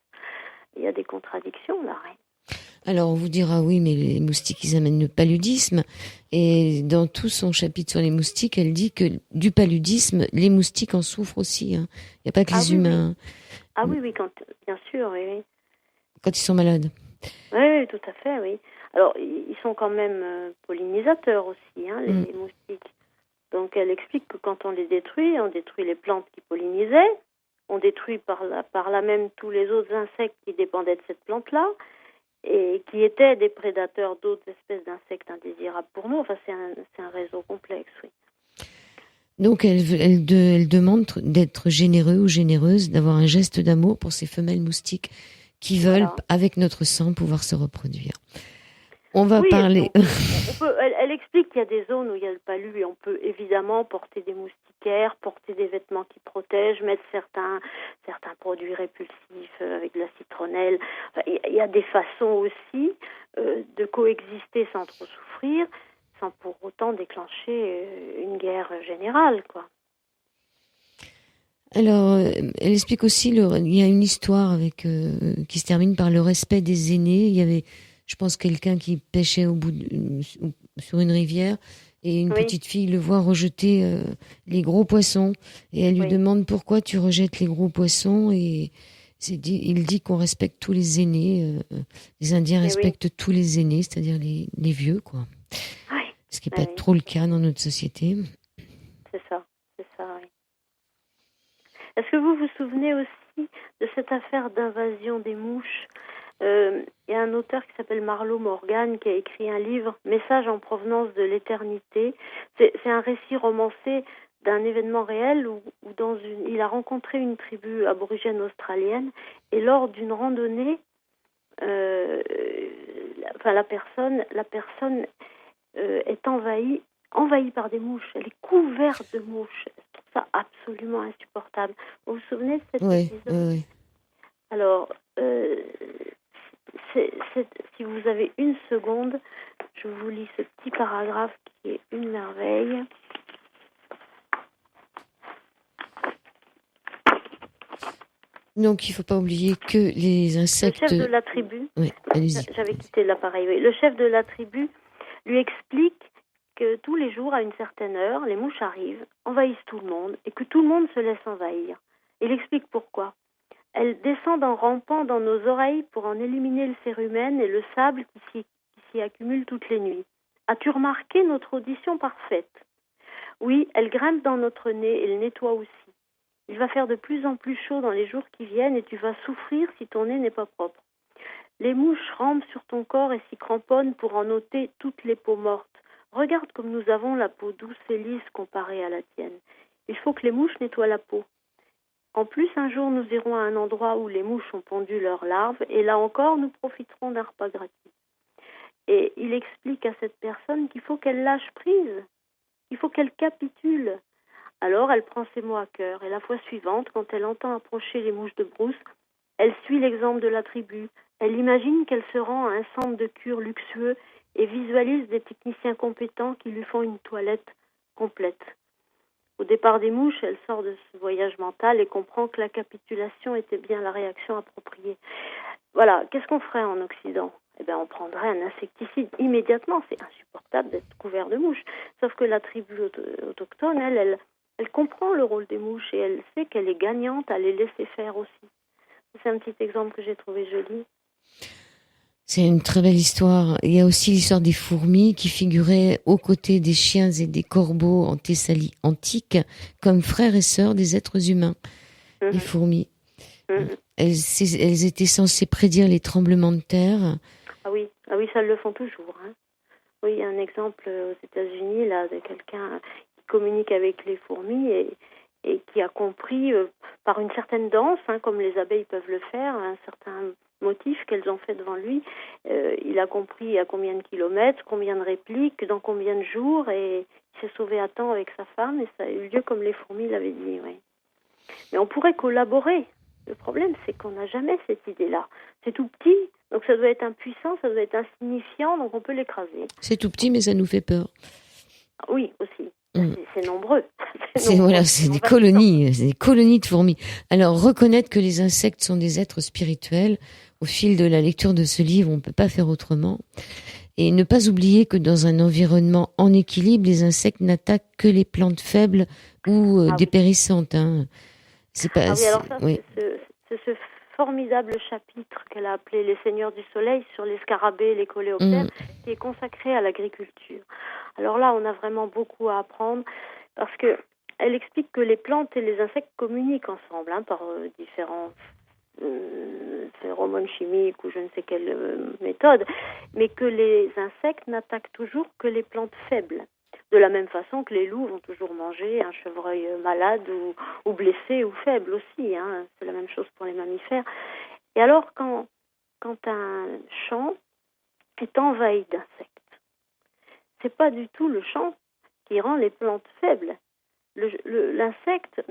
Il y a des contradictions là. Alors on vous dira oui, mais les moustiques ils amènent le paludisme, et dans tout son chapitre sur les moustiques, elle dit que du paludisme, les moustiques en souffrent aussi. Il n'y a pas que les humains. Oui. Ah oui, bien sûr, oui. Quand ils sont malades. Oui, tout à fait, oui. Alors ils sont quand même pollinisateurs aussi, les moustiques. Donc elle explique que quand on les détruit, on détruit les plantes qui pollinisaient, on détruit par là même tous les autres insectes qui dépendaient de cette plante-là, et qui étaient des prédateurs d'autres espèces d'insectes indésirables pour nous. Enfin, c'est un réseau complexe, oui. Donc, elle demande d'être généreux ou généreuse, d'avoir un geste d'amour pour ces femelles moustiques qui veulent, avec notre sang, pouvoir se reproduire. On va parler... Elle explique qu'il y a des zones où il y a le palu, et on peut évidemment porter des moustiquaires, porter des vêtements qui protègent, mettre certains produits répulsifs avec de la citronnelle. Enfin, il y a des façons aussi de coexister sans trop souffrir, sans pour autant déclencher une guerre générale, quoi. Alors, elle explique aussi, il y a une histoire qui se termine par le respect des aînés. Il y avait, je pense, quelqu'un qui pêchait sur une rivière, et une petite fille le voit rejeter les gros poissons, et elle lui demande pourquoi tu rejettes les gros poissons, et il dit qu'on respecte tous les aînés. Les Indiens respectent tous les aînés, c'est-à-dire les vieux, quoi. Oui. Ce qui n'est pas trop le cas dans notre société. C'est ça, oui. Est-ce que vous vous souvenez aussi de cette affaire d'invasion des mouches ? Il y a un auteur qui s'appelle Marlowe Morgan qui a écrit un livre, Message en provenance de l'éternité. C'est un récit romancé d'un événement réel où il a rencontré une tribu aborigène australienne, et lors d'une randonnée, la personne est envahie par des mouches. Elle est couverte de mouches. Je trouve ça absolument insupportable. Vous vous souvenez de cet épisode ? Oui. Alors, si vous avez une seconde, je vous lis ce petit paragraphe qui est une merveille. Donc, il ne faut pas oublier que les insectes... Le chef de la tribu, j'avais quitté l'appareil, le chef de la tribu lui explique que tous les jours, à une certaine heure, les mouches arrivent, envahissent tout le monde, et que tout le monde se laisse envahir. Il explique pourquoi. Elles descendent en rampant dans nos oreilles pour en éliminer le cérumen et le sable qui s'y accumule toutes les nuits. As-tu remarqué notre audition parfaite ? Oui, elles grimpent dans notre nez et le nettoient aussi. Il va faire de plus en plus chaud dans les jours qui viennent, et tu vas souffrir si ton nez n'est pas propre. Les mouches rampent sur ton corps et s'y cramponnent pour en ôter toutes les peaux mortes. Regarde comme nous avons la peau douce et lisse comparée à la tienne. Il faut que les mouches nettoient la peau. En plus, un jour, nous irons à un endroit où les mouches ont pondu leurs larves et là encore, nous profiterons d'un repas gratuit. Et il explique à cette personne qu'il faut qu'elle lâche prise, qu'il faut qu'elle capitule. Alors, elle prend ces mots à cœur et la fois suivante, quand elle entend approcher les mouches de brousse, elle suit l'exemple de la tribu. Elle imagine qu'elle se rend à un centre de cure luxueux et visualise des techniciens compétents qui lui font une toilette complète. Au départ des mouches, elle sort de ce voyage mental et comprend que la capitulation était bien la réaction appropriée. Voilà, qu'est-ce qu'on ferait en Occident ? Eh bien, on prendrait un insecticide immédiatement. C'est insupportable d'être couvert de mouches. Sauf que la tribu autochtone, elle comprend le rôle des mouches et elle sait qu'elle est gagnante à les laisser faire aussi. C'est un petit exemple que j'ai trouvé joli. C'est une très belle histoire. Il y a aussi l'histoire des fourmis qui figuraient aux côtés des chiens et des corbeaux en Thessalie antique comme frères et sœurs des êtres humains. Les fourmis. Elles étaient censées prédire les tremblements de terre. Ah oui, ça le font toujours. Hein. Oui, il y a un exemple aux États-Unis là de quelqu'un qui communique avec les fourmis et qui a compris par une certaine danse, comme les abeilles peuvent le faire, un certain motif qu'elles ont fait devant lui. Il a compris à combien de kilomètres, combien de répliques, dans combien de jours, et il s'est sauvé à temps avec sa femme et ça a eu lieu comme les fourmis l'avaient dit. Oui. Mais on pourrait collaborer. Le problème, c'est qu'on n'a jamais cette idée-là. C'est tout petit, donc ça doit être impuissant, ça doit être insignifiant, donc on peut l'écraser. C'est tout petit, mais ça nous fait peur. Oui, aussi. C'est nombreux. C'est des colonies de fourmis. Alors, reconnaître que les insectes sont des êtres spirituels, au fil de la lecture de ce livre, on ne peut pas faire autrement. Et ne pas oublier que dans un environnement en équilibre, les insectes n'attaquent que les plantes faibles ou dépérissantes. Hein. C'est pas. Alors ça, c'est ce formidable chapitre qu'elle a appelé Les Seigneurs du Soleil sur les scarabées et les coléoptères, qui est consacré à l'agriculture. Alors là, on a vraiment beaucoup à apprendre parce que elle explique que les plantes et les insectes communiquent ensemble par différents phéromones chimiques ou je ne sais quelle méthode, mais que les insectes n'attaquent toujours que les plantes faibles. De la même façon que les loups vont toujours manger un chevreuil malade ou blessé ou faible aussi. Hein. C'est la même chose pour les mammifères. Et alors, quand un champ est envahi d'insectes, c'est pas du tout le champ qui rend les plantes faibles. L'insecte,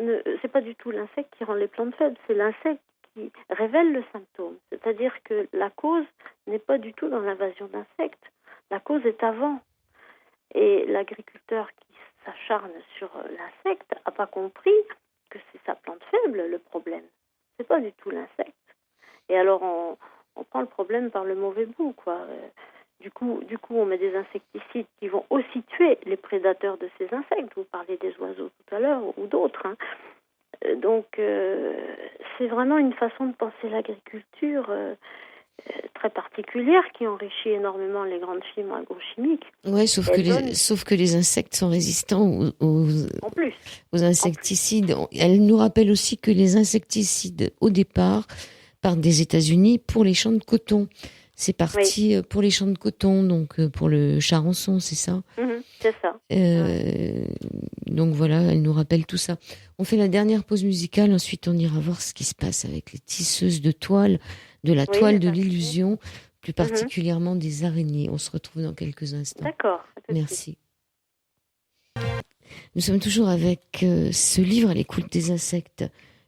c'est pas du tout l'insecte qui rend les plantes faibles, c'est l'insecte qui révèle le symptôme. C'est-à-dire que la cause n'est pas du tout dans l'invasion d'insectes. La cause est avant. Et l'agriculteur qui s'acharne sur l'insecte n'a pas compris que c'est sa plante faible le problème. C'est pas du tout l'insecte. Et alors on prend le problème par le mauvais bout, quoi. Du coup, on met des insecticides qui vont aussi tuer les prédateurs de ces insectes. Vous parlez des oiseaux tout à l'heure ou d'autres. Hein. Donc, c'est vraiment une façon de penser l'agriculture très particulière qui enrichit énormément les grandes firmes agrochimiques. Ouais, sauf que les insectes sont résistants aux insecticides. Elle nous rappelle aussi que les insecticides, au départ, partent des États-Unis pour les champs de coton. C'est parti pour les champs de coton, donc pour le charançon, c'est ça ? C'est ça. Donc voilà, elle nous rappelle tout ça. On fait la dernière pause musicale, ensuite on ira voir ce qui se passe avec les tisseuses de toile, de la toile de l'illusion, plus particulièrement des araignées. On se retrouve dans quelques instants. D'accord. Merci. Nous sommes toujours avec ce livre à l'écoute des insectes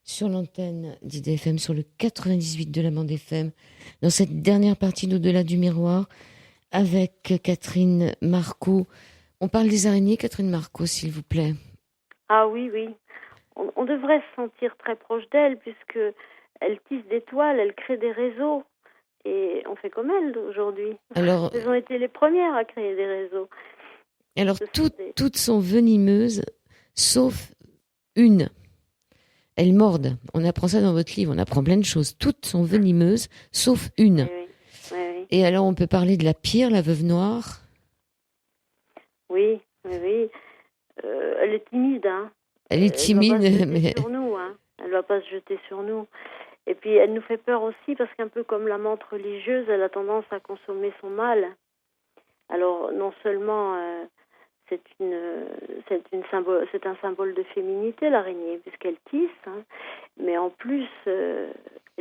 sur l'antenne d'IDFM, sur le 98 de la bande FM, dans cette dernière partie d'Au-delà du miroir, avec Catherine Marco. On parle des araignées, Catherine Marco, s'il vous plaît. Ah oui. On devrait se sentir très proche d'elle, puisque elle tisse des toiles, elle crée des réseaux, et on fait comme elle aujourd'hui. Alors, elles ont été les premières à créer des réseaux. Alors, toutes sont venimeuses, sauf une. Elles mordent. On apprend ça dans votre livre, on apprend plein de choses. Toutes sont venimeuses, sauf une. Oui. Et alors, on peut parler de la pire, la veuve noire. Oui. Elle est timide, hein. Elle est timide, mais... sur nous, hein. Elle va pas se jeter sur nous. Et puis elle nous fait peur aussi parce qu'un peu comme la menthe religieuse, elle a tendance à consommer son mal. Alors non seulement c'est un symbole de féminité, l'araignée, puisqu'elle tisse, hein, mais en plus elle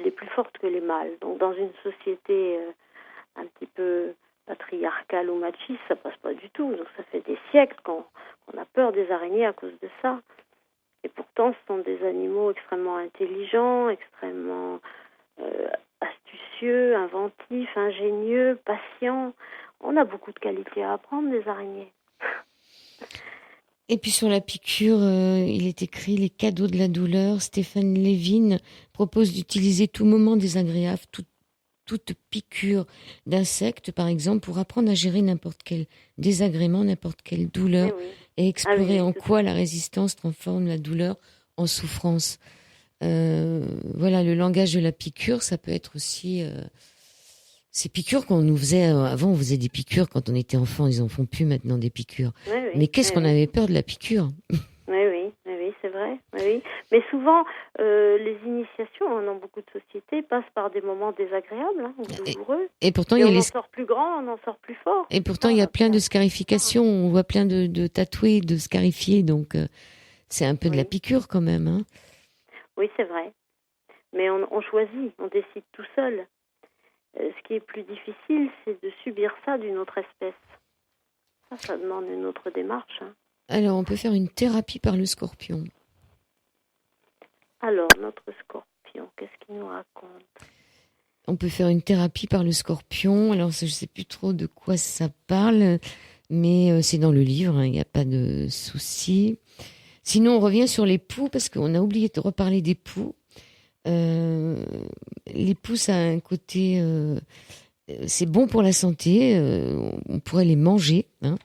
est plus forte que les mâles. Donc dans une société un petit peu patriarcale ou machiste, ça passe pas du tout. Donc ça fait des siècles qu'on a peur des araignées à cause de ça. Et pourtant, ce sont des animaux extrêmement intelligents, extrêmement astucieux, inventifs, ingénieux, patients. On a beaucoup de qualités à apprendre des araignées. Et puis sur la piqûre, il est écrit les cadeaux de la douleur. Stéphane Lévin propose d'utiliser tout moment désagréable, toute piqûre d'insecte, par exemple, pour apprendre à gérer n'importe quel désagrément, n'importe quelle douleur, Oui. et explorer en quoi la résistance transforme la douleur en souffrance. Voilà, le langage de la piqûre, ça peut être aussi ces piqûres qu'on nous faisait avant. On faisait des piqûres quand on était enfant, ils en font plus maintenant des piqûres. Mais qu'est-ce qu'on avait peur de la piqûre? Oui, c'est vrai. Oui. Mais souvent, les initiations dans beaucoup de sociétés passent par des moments désagréables, ou douloureux. Et pourtant, on en sort plus grand, on en sort plus fort. Et pourtant, il y a plein de scarifications. On voit plein de tatoués, de scarifiés. Donc, c'est un peu de la piqûre quand même. Hein. Oui, c'est vrai. Mais on choisit, on décide tout seul. Ce qui est plus difficile, c'est de subir ça d'une autre espèce. Ça demande une autre démarche. Hein. Alors, on peut faire une thérapie par le scorpion. Alors, notre scorpion, qu'est-ce qu'il nous raconte? On peut faire une thérapie par le scorpion. Alors, je ne sais plus trop de quoi ça parle, mais c'est dans le livre, il n'y a pas de souci. Sinon, on revient sur les poux, parce qu'on a oublié de reparler des poux. Les poux, ça a un côté... c'est bon pour la santé, on pourrait les manger. Hein.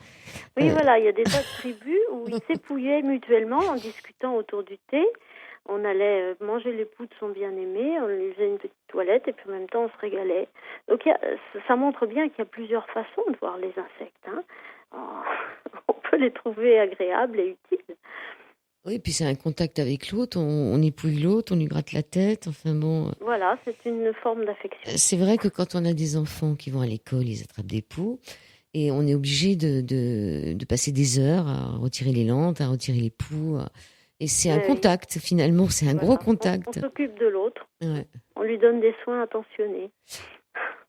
Oui, voilà, il y a des tas de tribus où ils s'épouillaient mutuellement en discutant autour du thé. On allait manger les poux de son bien-aimé, on lui faisait une petite toilette et puis en même temps on se régalait. Donc ça montre bien qu'il y a plusieurs façons de voir les insectes. Hein. On peut les trouver agréables et utiles. Oui, puis c'est un contact avec l'autre, on épouille l'autre, on lui gratte la tête, enfin bon... Voilà, c'est une forme d'affection. C'est vrai que quand on a des enfants qui vont à l'école, ils attrapent des poux, et on est obligé de passer des heures à retirer les lentes, à retirer les poux, et c'est un contact, finalement, c'est un gros contact. On s'occupe de l'autre, ouais. On lui donne des soins attentionnés.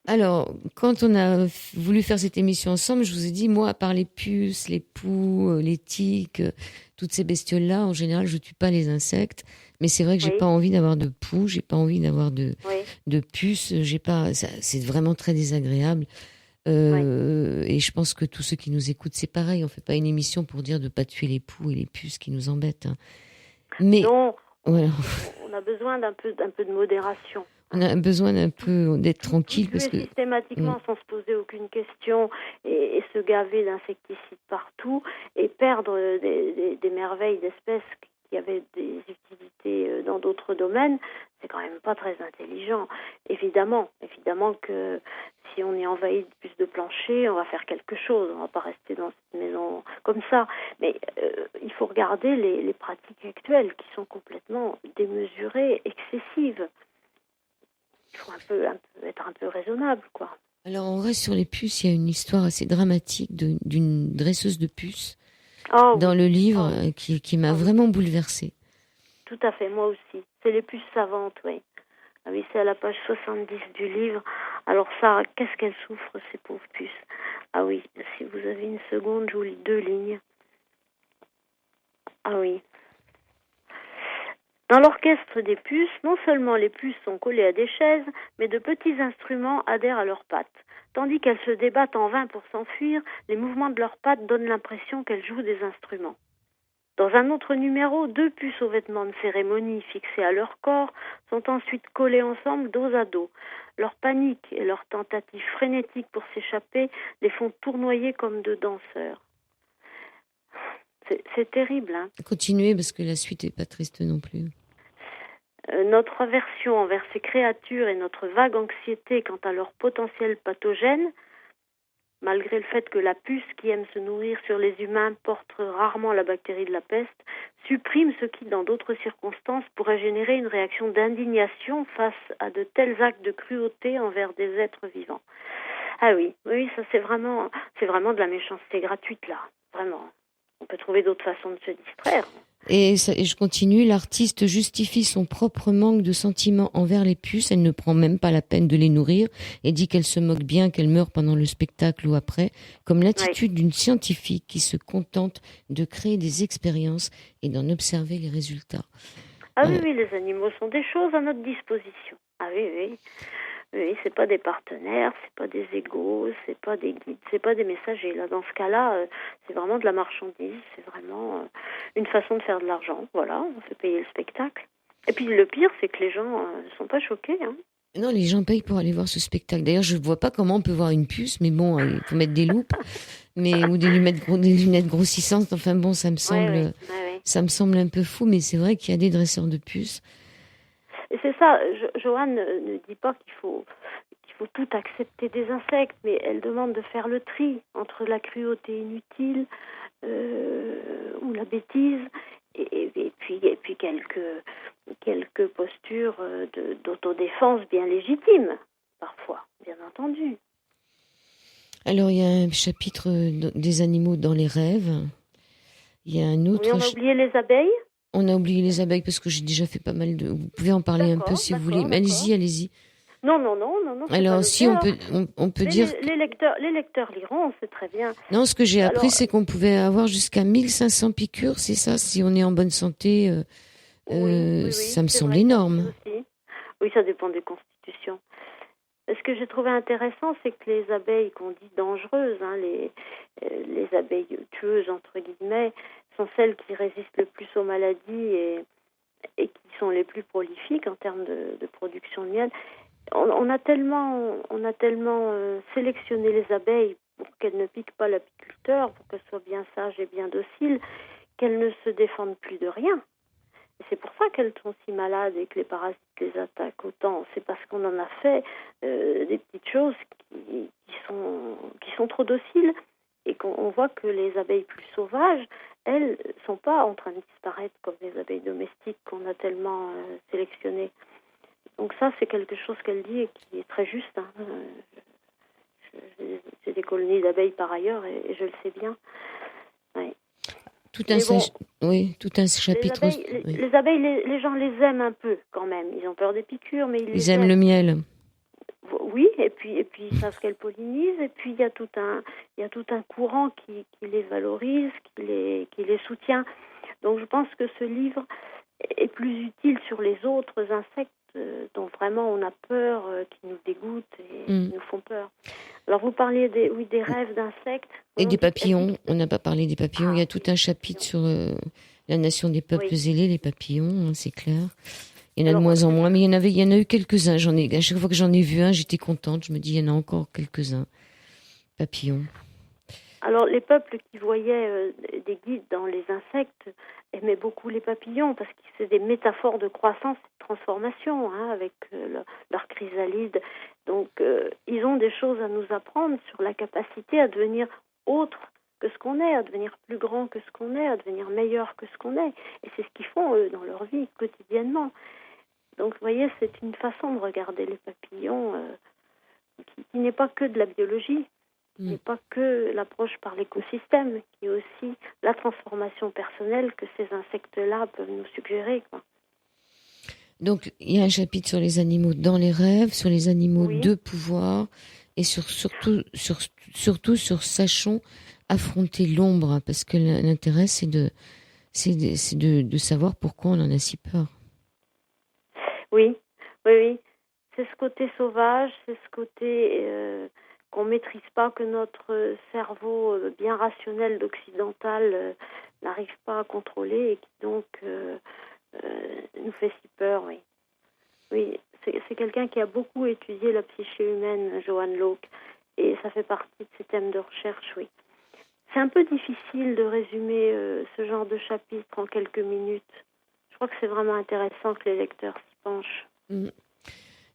Alors, quand on a voulu faire cette émission ensemble, je vous ai dit, moi, à part les puces, les poux, les tiques, toutes ces bestioles-là, en général, je tue pas les insectes. Mais c'est vrai que j'ai pas envie d'avoir de poux, j'ai pas envie d'avoir de puces. C'est vraiment très désagréable. Et je pense que tous ceux qui nous écoutent, c'est pareil. On fait pas une émission pour dire de pas tuer les poux et les puces qui nous embêtent. Hein. Mais non, voilà. On a besoin d'un peu de modération. On a besoin d'être tranquille parce que systématiquement sans se poser aucune question et se gaver d'insecticides partout et perdre des merveilles d'espèces qui avaient des utilités dans d'autres domaines, c'est quand même pas très intelligent. Évidemment que si on est envahi de puces de plancher, on va faire quelque chose. On va pas rester dans cette maison comme ça. Mais il faut regarder les pratiques actuelles qui sont complètement démesurées, excessives. Il faut être un peu raisonnable, quoi. Alors, on reste sur les puces. Il y a une histoire assez dramatique d'une dresseuse de puces dans le livre qui m'a vraiment bouleversée. Tout à fait, moi aussi. C'est les puces savantes, oui. Ah oui, c'est à la page 70 du livre. Alors ça, qu'est-ce qu'elles souffrent, ces pauvres puces. Ah oui, si vous avez une seconde, je vous lis 2 lignes. Ah oui. Dans l'orchestre des puces, non seulement les puces sont collées à des chaises, mais de petits instruments adhèrent à leurs pattes. Tandis qu'elles se débattent en vain pour s'enfuir, les mouvements de leurs pattes donnent l'impression qu'elles jouent des instruments. Dans un autre numéro, 2 puces aux vêtements de cérémonie fixés à leur corps sont ensuite collées ensemble dos à dos. Leur panique et leur tentative frénétique pour s'échapper les font tournoyer comme 2 danseurs. C'est terrible, hein. Continuez parce que la suite n'est pas triste non plus. Notre aversion envers ces créatures et notre vague anxiété quant à leur potentiel pathogène malgré le fait que la puce qui aime se nourrir sur les humains porte rarement la bactérie de la peste, supprime ce qui, dans d'autres circonstances, pourrait générer une réaction d'indignation face à de tels actes de cruauté envers des êtres vivants. Ah oui, oui, ça c'est vraiment de la méchanceté gratuite là, vraiment. On peut trouver d'autres façons de se distraire. Et je continue, l'artiste justifie son propre manque de sentiments envers les puces, elle ne prend même pas la peine de les nourrir et dit qu'elle se moque bien qu'elles meurent pendant le spectacle ou après, comme l'attitude d'une scientifique qui se contente de créer des expériences et d'en observer les résultats. Ah oui, les animaux sont des choses à notre disposition. Ah oui. Oui, c'est pas des partenaires, c'est pas des égaux, c'est pas des guides, c'est pas des messagers. Là, dans ce cas-là, c'est vraiment de la marchandise, c'est vraiment une façon de faire de l'argent. Voilà, on fait payer le spectacle. Et puis le pire, c'est que les gens sont pas choqués. Hein. Non, les gens payent pour aller voir ce spectacle. D'ailleurs, je vois pas comment on peut voir une puce, mais bon, il faut mettre des loupes, ou des lunettes grossissantes. Enfin bon, ça me semble un peu fou, mais c'est vrai qu'il y a des dresseurs de puces. Et c'est ça, Joanne ne dit pas qu'il faut tout accepter des insectes, mais elle demande de faire le tri entre la cruauté inutile ou la bêtise et puis quelques postures d'autodéfense bien légitimes, parfois, bien entendu. Alors, il y a un chapitre des animaux dans les rêves. Il y a un autre... Oui, on a oublié les abeilles. On a oublié les abeilles parce que j'ai déjà fait pas mal de... Vous pouvez en parler un peu si vous voulez. Mais allez-y. Non. Alors, si on peut dire... Les lecteurs liront, c'est très bien. Non, ce que j'ai appris, c'est qu'on pouvait avoir jusqu'à 1500 piqûres, c'est ça, si on est en bonne santé. Oui, ça me semble énorme. Oui, ça dépend des constitutions. Ce que j'ai trouvé intéressant, c'est que les abeilles qu'on dit dangereuses, les abeilles tueuses, entre guillemets, sont celles qui résistent le plus aux maladies et qui sont les plus prolifiques en termes de production de miel. On a tellement sélectionné les abeilles pour qu'elles ne piquent pas l'apiculteur, pour qu'elles soient bien sages et bien dociles, qu'elles ne se défendent plus de rien. Et c'est pour ça qu'elles sont si malades et que les parasites les attaquent autant. C'est parce qu'on en a fait des petites choses qui sont trop dociles et qu'on voit que les abeilles plus sauvages, elles sont pas en train de disparaître comme les abeilles domestiques qu'on a tellement sélectionnées. Donc ça, c'est quelque chose qu'elle dit et qui est très juste. Hein. J'ai des colonies d'abeilles par ailleurs et je le sais bien. Ouais. Tout un chapitre. Les abeilles, les gens les aiment un peu quand même. Ils ont peur des piqûres, mais ils aiment le miel. Oui, et puis ils savent qu'elles pollinisent. Et puis il y a tout un courant qui les valorise, qui les soutient. Donc je pense que ce livre est plus utile sur les autres insectes dont vraiment on a peur, qui nous dégoûtent et qui nous font peur. Alors vous parliez des rêves d'insectes. Et des papillons, on n'a pas parlé des papillons. Il y a tout un chapitre sur la nation des peuples ailés, les papillons, hein, c'est clair. Il y en a de moins en moins, mais il y en a eu quelques-uns. À chaque fois que j'en ai vu un, j'étais contente. Je me dis, il y en a encore quelques-uns. Papillons. Alors, les peuples qui voyaient des guides dans les insectes aimaient beaucoup les papillons parce que c'est des métaphores de croissance et de transformation, avec leur chrysalide. Donc, ils ont des choses à nous apprendre sur la capacité à devenir autre que ce qu'on est, à devenir plus grand que ce qu'on est, à devenir meilleur que ce qu'on est. Et c'est ce qu'ils font, eux, dans leur vie, quotidiennement. Donc, vous voyez, c'est une façon de regarder les papillons qui n'est pas que de la biologie. Ce n'est pas que l'approche par l'écosystème, qui est aussi la transformation personnelle que ces insectes-là peuvent nous suggérer, quoi. Donc, il y a un chapitre sur les animaux dans les rêves, sur les animaux de pouvoir, et surtout sur sachons affronter l'ombre, parce que l'intérêt, c'est de savoir pourquoi on en a si peur. Oui. C'est ce côté sauvage, c'est ce côté... qu'on ne maîtrise pas, que notre cerveau bien rationnel d'occidental n'arrive pas à contrôler et qui donc nous fait si peur, oui. Oui, c'est quelqu'un qui a beaucoup étudié la psyché humaine, Joanne Locke, et ça fait partie de ses thèmes de recherche, oui. C'est un peu difficile de résumer ce genre de chapitre en quelques minutes. Je crois que c'est vraiment intéressant que les lecteurs s'y penchent.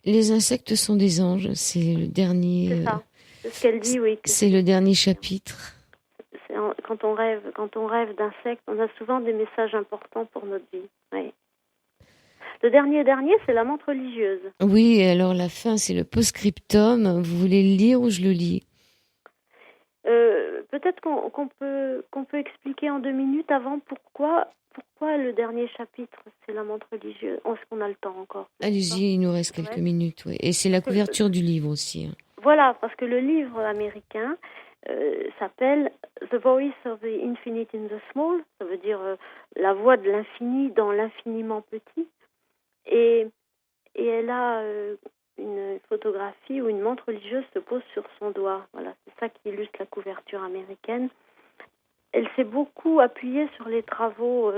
Les insectes sont des anges, c'est le dernier... C'est ça. C'est ce qu'elle dit, oui. C'est le dernier chapitre. Quand on rêve d'insectes, on a souvent des messages importants pour notre vie. Oui. Le dernier, c'est la menthe religieuse. Oui, et alors la fin, c'est le post-scriptum. Vous voulez le lire ou je le lis? Peut-être qu'on peut expliquer en 2 minutes avant pourquoi le dernier chapitre, c'est la menthe religieuse. Est-ce qu'on a le temps encore? Allez-y, il nous reste quelques minutes. Oui. Et c'est la couverture du livre aussi. Voilà, parce que le livre américain s'appelle The Voice of the Infinite in the Small. Ça veut dire la voix de l'infini dans l'infiniment petit. Et elle a une photographie où une menthe religieuse se pose sur son doigt. Voilà, c'est ça qui illustre la couverture américaine. Elle s'est beaucoup appuyée sur les travaux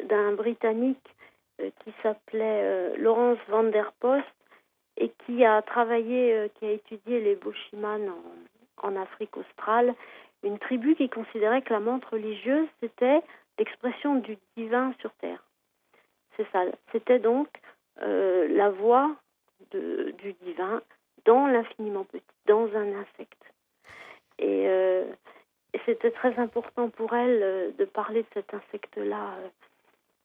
d'un Britannique qui s'appelait Lawrence van der Post et qui a travaillé, qui a étudié les Boshiman en Afrique australe, une tribu qui considérait que la menthe religieuse, c'était l'expression du divin sur Terre. C'est ça, c'était donc la voix du divin dans l'infiniment petit, dans un insecte. Et c'était très important pour elle de parler de cet insecte-là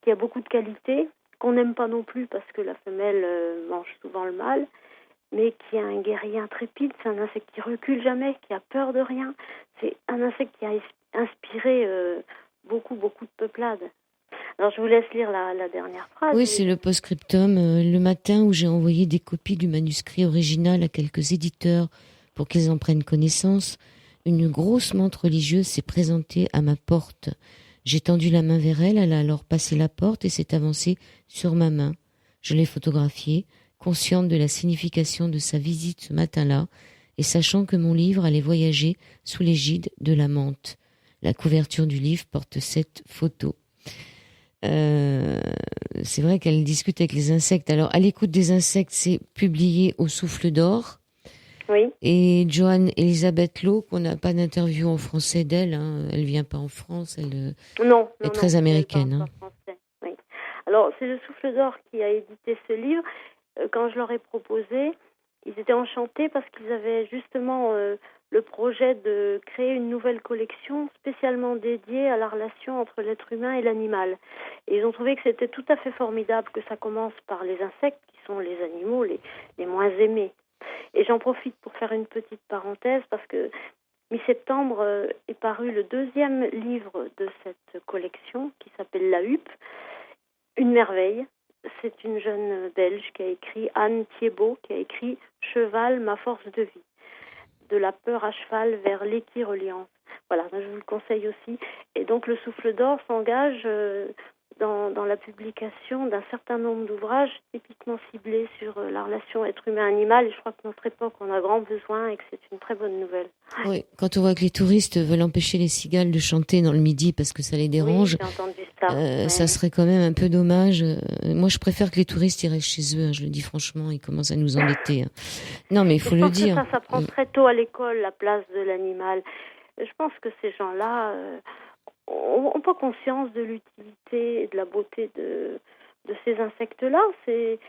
qui a beaucoup de qualités, qu'on n'aime pas non plus parce que la femelle mange souvent le mâle, mais qui est un guerrier intrépide. C'est un insecte qui recule jamais, qui a peur de rien. C'est un insecte qui a inspiré beaucoup de peuplades. Alors je vous laisse lire la dernière phrase. Oui, c'est le post-scriptum. Le matin où j'ai envoyé des copies du manuscrit original à quelques éditeurs pour qu'ils en prennent connaissance, une grosse menthe religieuse s'est présentée à ma porte. J'ai tendu la main vers elle, elle a alors passé la porte et s'est avancée sur ma main. Je l'ai photographiée, consciente de la signification de sa visite ce matin-là et sachant que mon livre allait voyager sous l'égide de la menthe. La couverture du livre porte cette photo. C'est vrai qu'elle discute avec les insectes. Alors, à l'écoute des insectes, c'est publié au Souffle d'Or. Oui. Et Joanne Elisabeth Locke, on n'a pas d'interview en français d'elle. Hein. Elle vient pas en France. Elle est très américaine. Elle parle pas français. Oui. Alors, c'est le Souffle d'Or qui a édité ce livre. Quand je leur ai proposé, ils étaient enchantés parce qu'ils avaient justement le projet de créer une nouvelle collection spécialement dédiée à la relation entre l'être humain et l'animal. Et ils ont trouvé que c'était tout à fait formidable que ça commence par les insectes, qui sont les animaux les moins aimés. Et j'en profite pour faire une petite parenthèse parce que mi-septembre est paru le 2e livre de cette collection qui s'appelle La Huppe, une merveille. C'est une jeune Belge qui a écrit, Anne Thiebaud, qui a écrit « Cheval, ma force de vie ». De la peur à cheval vers l'équireliance. Voilà, je vous le conseille aussi. Et donc le Souffle d'Or s'engage dans la publication d'un certain nombre d'ouvrages typiquement ciblés sur la relation être humain-animal. Et je crois que notre époque en a grand besoin et que c'est une très bonne nouvelle. Oui, quand on voit que les touristes veulent empêcher les cigales de chanter dans le Midi parce que ça les dérange, oui, j'ai entendu ça. Ça serait quand même un peu dommage. Moi, je préfère que les touristes y restent chez eux. Hein, je le dis franchement, ils commencent à nous embêter. Hein. Non, mais il faut le dire. Ça prend très tôt à l'école la place de l'animal. Je pense que ces gens-là n'ont pas conscience de l'utilité et de la beauté de ces insectes-là. C'est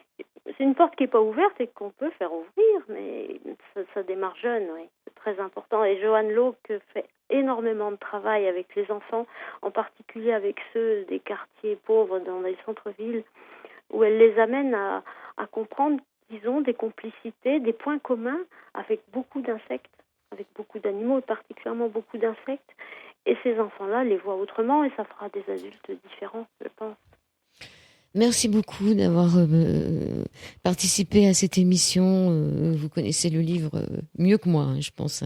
une porte qui n'est pas ouverte et qu'on peut faire ouvrir, mais ça démarre jeune, oui. C'est très important. Et Joanne Locke fait énormément de travail avec les enfants, en particulier avec ceux des quartiers pauvres dans les centres-villes, où elle les amène à comprendre qu'ils ont des complicités, des points communs avec beaucoup d'insectes, avec beaucoup d'animaux, et particulièrement beaucoup d'insectes. Et ces enfants-là les voient autrement et ça fera des adultes différents, je pense. Merci beaucoup d'avoir participé à cette émission. Vous connaissez le livre mieux que moi, hein, je pense.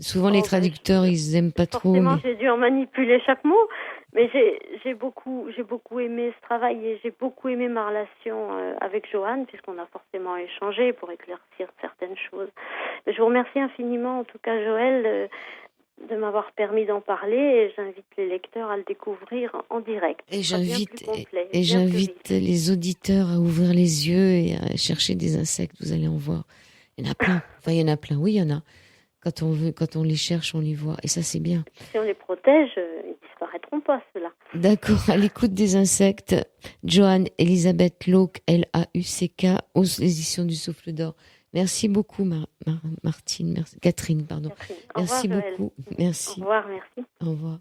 Souvent, les traducteurs, ils aiment pas trop. Forcément, j'ai dû en manipuler chaque mot, mais j'ai beaucoup aimé ce travail et j'ai beaucoup aimé ma relation avec Joanne, puisqu'on a forcément échangé pour éclaircir certaines choses. Je vous remercie infiniment, en tout cas, Joël, de m'avoir permis d'en parler et j'invite les lecteurs à le découvrir en direct. Et j'invite les auditeurs à ouvrir les yeux et à chercher des insectes, vous allez en voir. Il y en a plein. Enfin, il y en a plein. Oui, il y en a. Quand on les cherche, on les voit. Et ça, c'est bien. Si on les protège, ils disparaîtront pas, ceux-là. D'accord. À l'écoute des insectes, Joanne Elisabeth Locke, L-A-U-C-K, aux éditions du Souffle d'Or. Merci beaucoup, Martine. Merci, Catherine, pardon. Catherine. Merci Au revoir, Joël. beaucoup. Merci. Au revoir, merci. Au revoir.